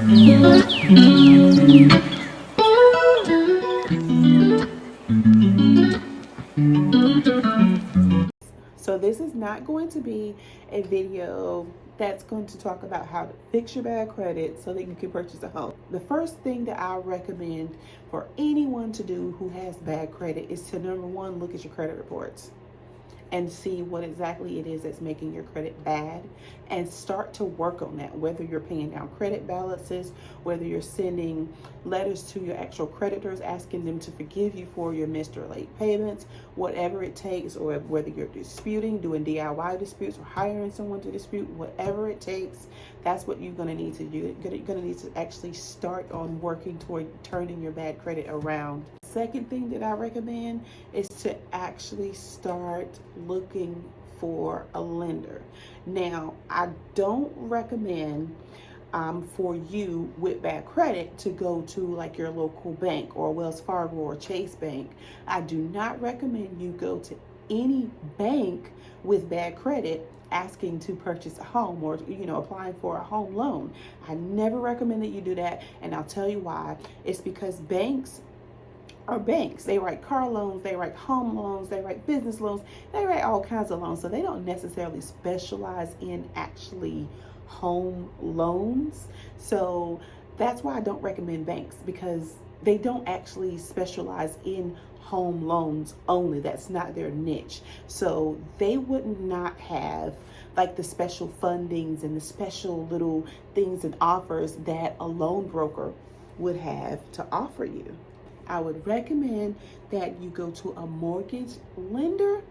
So this is not going to be a video that's going to talk about how to fix your bad credit so that you can purchase a home. The first thing that I recommend for anyone to do who has bad credit is to, number one, look at your credit reports and see what exactly it is that's making your credit bad, and start to work on that. Whether you're paying down credit balances, whether you're sending letters to your actual creditors asking them to forgive you for your missed or late payments, whatever it takes, or whether you're disputing, doing DIY disputes, or hiring someone to dispute, whatever it takes, that's what you're going to need to do. You're going to need to actually start on working toward turning your bad credit around. Second thing that I recommend is to actually start looking for a lender. Now, I don't recommend for you with bad credit to go to like your local bank or Wells Fargo or Chase Bank. I do not recommend you go to any bank with bad credit asking to purchase a home, or applying for a home loan. I never recommend that you do that, and I'll tell you why. It's because banks are banks. They write car loans, they write home loans, they write business loans, they write all kinds of loans. So they don't necessarily specialize in actually home loans. So that's why I don't recommend banks, because they don't actually specialize in home loans only. That's not their niche. So they would not have like the special fundings and the special little things and offers that a loan broker would have to offer you. I would recommend that you go to a mortgage lender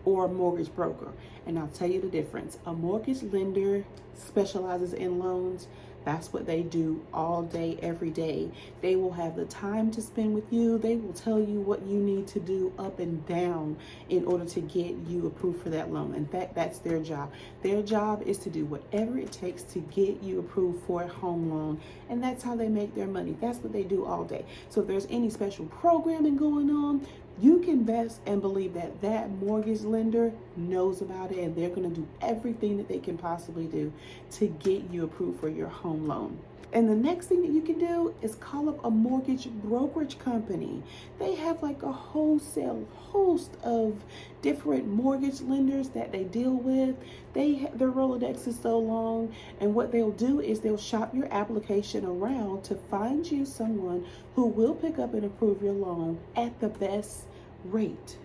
or a mortgage broker. And I'll tell you the difference. A mortgage lender specializes in loans. That's what they do all day, every day. They will have the time to spend with you. They will tell you what you need to do up and down in order to get you approved for that loan. In fact, that's their job. Their job is to do whatever it takes to get you approved for a home loan. And that's how they make their money. That's what they do all day. So if there's any special programming going on, you can best and believe that that mortgage lender knows about it, and they're going to do everything that they can possibly do to get you approved for your home loan. And the next thing that you can do is call up a mortgage brokerage company. They have like a wholesale host of different mortgage lenders that they deal with. Their Rolodex is so long, and what they'll do is they'll shop your application around to find you someone who will pick up and approve your loan at the best rate.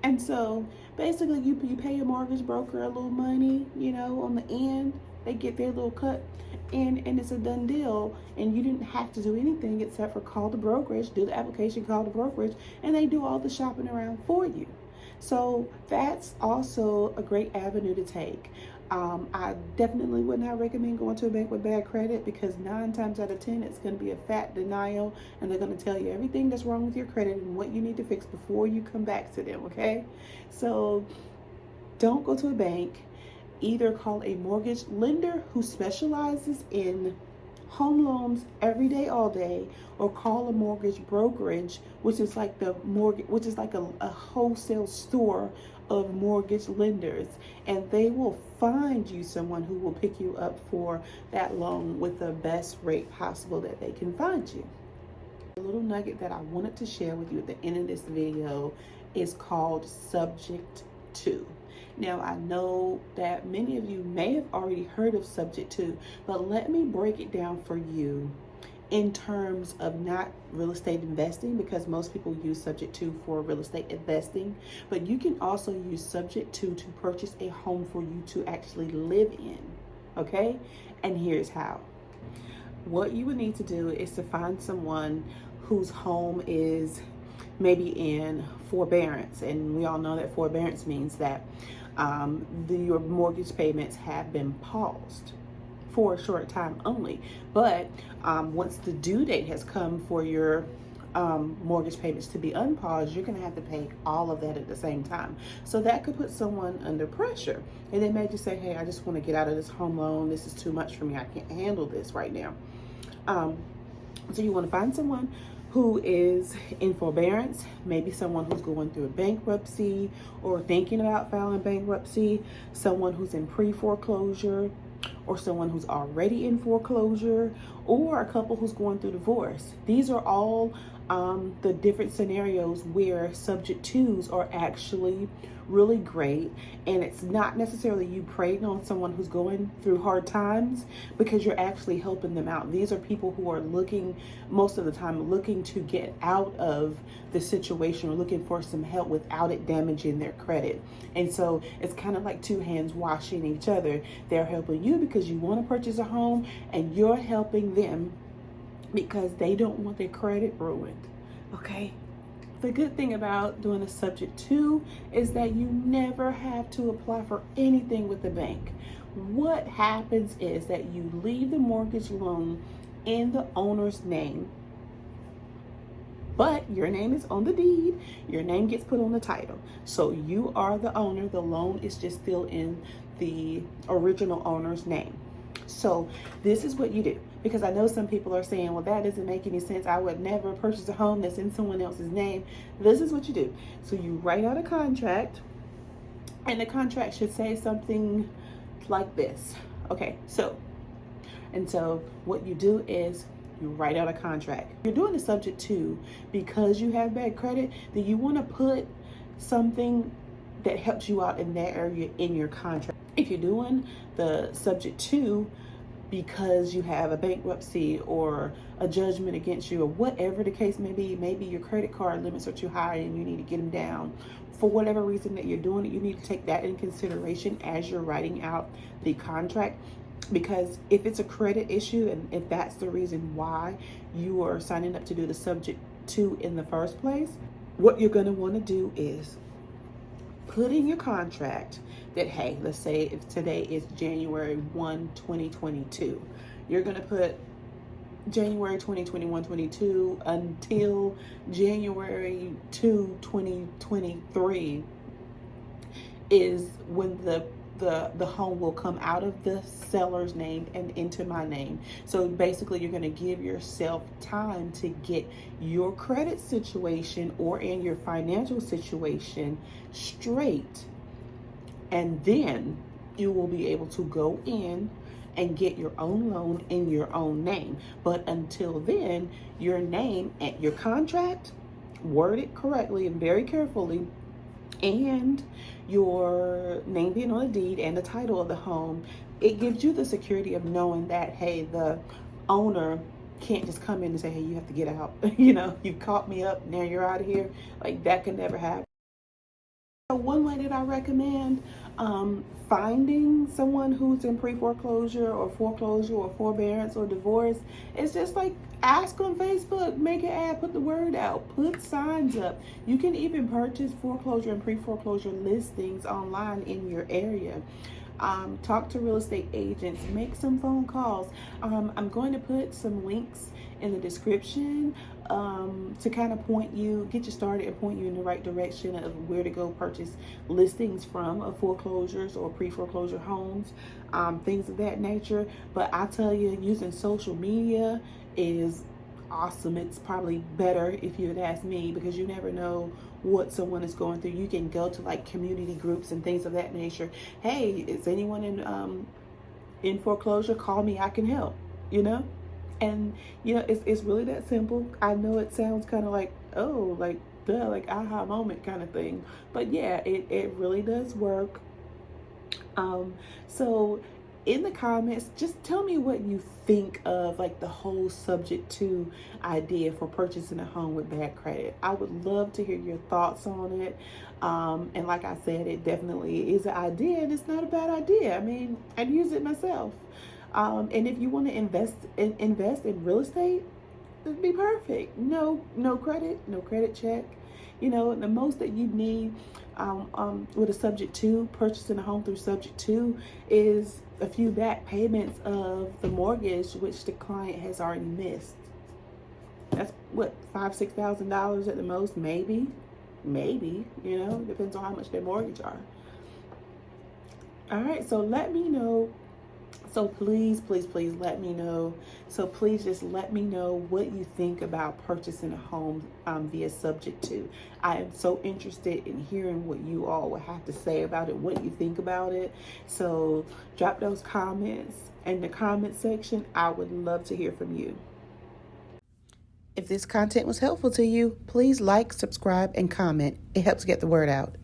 And so basically you pay your mortgage broker a little money, on the end. They get their little cut, and it's a done deal, and you didn't have to do anything except for call the brokerage, do the application, call the brokerage, and they do all the shopping around for you. So that's also a great avenue to take. I definitely would not recommend going to a bank with bad credit, because 9 times out of 10 it's going to be a fat denial, and they're going to tell you everything that's wrong with your credit and what you need to fix before you come back to them. Okay, so don't go to a bank. Either call a mortgage lender who specializes in home loans every day, all day, or call a mortgage brokerage, which is like a wholesale store of mortgage lenders, and they will find you someone who will pick you up for that loan with the best rate possible that they can find you. A little nugget that I wanted to share with you at the end of this video is called Subject To. Now, I know that many of you may have already heard of Subject To, but let me break it down for you in terms of not real estate investing, because most people use Subject To for real estate investing, but you can also use Subject To purchase a home for you to actually live in, okay? And here's how. What you would need to do is to find someone whose home is maybe in forbearance, and we all know that forbearance means that your mortgage payments have been paused for a short time only, but once the due date has come for your mortgage payments to be unpaused, you're going to have to pay all of that at the same time. So that could put someone under pressure, and they may just say, hey, I just want to get out of this home loan. This is too much for me. I can't handle this right now. So you want to find someone who is in forbearance, maybe someone who's going through a bankruptcy or thinking about filing bankruptcy, someone who's in pre-foreclosure, or someone who's already in foreclosure, or a couple who's going through divorce. These are all the different scenarios where subject twos are actually really great. And it's not necessarily you preying on someone who's going through hard times, because you're actually helping them out. These are people who are looking, most of the time, looking to get out of the situation or looking for some help without it damaging their credit. And so it's kind of like two hands washing each other. They're helping you because you want to purchase a home, and you're helping them because they don't want their credit ruined. Okay? The good thing about doing a subject to is that you never have to apply for anything with the bank. What happens is that you leave the mortgage loan in the owner's name, but your name is on the deed. Your name gets put on the title. So you are the owner. The loan is just still in the original owner's name. So this is what you do, because I know some people are saying, well, that doesn't make any sense. I would never purchase a home that's in someone else's name. This is what you do. So you write out a contract, and the contract should say something like this. Okay, so what you do is you write out a contract. You're doing the subject to because you have bad credit, then you want to put something that helps you out in that area in your contract. If you're doing the subject to because you have a bankruptcy or a judgment against you, or whatever the case may be, maybe your credit card limits are too high and you need to get them down. For whatever reason that you're doing it, you need to take that in consideration as you're writing out the contract. Because if it's a credit issue, and if that's the reason why you are signing up to do the subject to in the first place, what you're going to want to do is put in your contract that, hey, let's say if today is January 1, 2022, you're going to put January 2021-22 until January 2, 2023 is when the home will come out of the seller's name and into my name. So basically you're going to give yourself time to get your credit situation or in your financial situation straight, and then you will be able to go in and get your own loan in your own name. But until then, your name and your contract, word it correctly and very carefully, and your name being on a deed and the title of the home, it gives you the security of knowing that, hey, the owner can't just come in and say, hey, you have to get out. You know, you've caught me up, now you're out of here. Like, that can never happen. So one way that I recommend finding someone who's in pre-foreclosure or foreclosure or forbearance or divorce is just like ask on Facebook, make an ad, put the word out, put signs up. You can even purchase foreclosure and pre-foreclosure listings online in your area. Talk to real estate agents, make some phone calls. I'm going to put some links in the description to kind of get you started and point you in the right direction of where to go purchase listings from of foreclosures or pre-foreclosure homes, things of that nature. But I tell you, using social media is awesome. It's probably better, if you would ask me, because you never know what someone is going through. You can go to like community groups and things of that nature. Hey, is anyone in foreclosure? Call me, I can help, you know? And you know, it's really that simple. I know it sounds kind of like, oh, like duh, like aha moment kind of thing, but yeah, it really does work. So in the comments, just tell me what you think of like the whole subject to idea for purchasing a home with bad credit. I would love to hear your thoughts on it. And like I said, it definitely is an idea, and it's not a bad idea. I mean, I'd use it myself. And if you want to invest in real estate, it'd be perfect. No credit check. You know, the most that you need with a subject to, purchasing a home through subject to, is a few back payments of the mortgage, which the client has already missed. That's what, $5,000-$6,000 at the most, maybe, you know, depends on how much their mortgage are. All right, so let me know So please, please, please let me know. So please just let me know what you think about purchasing a home via subject to. I am so interested in hearing what you all will have to say about it, what you think about it. So drop those comments in the comment section. I would love to hear from you. If this content was helpful to you, please like, subscribe, and comment. It helps get the word out.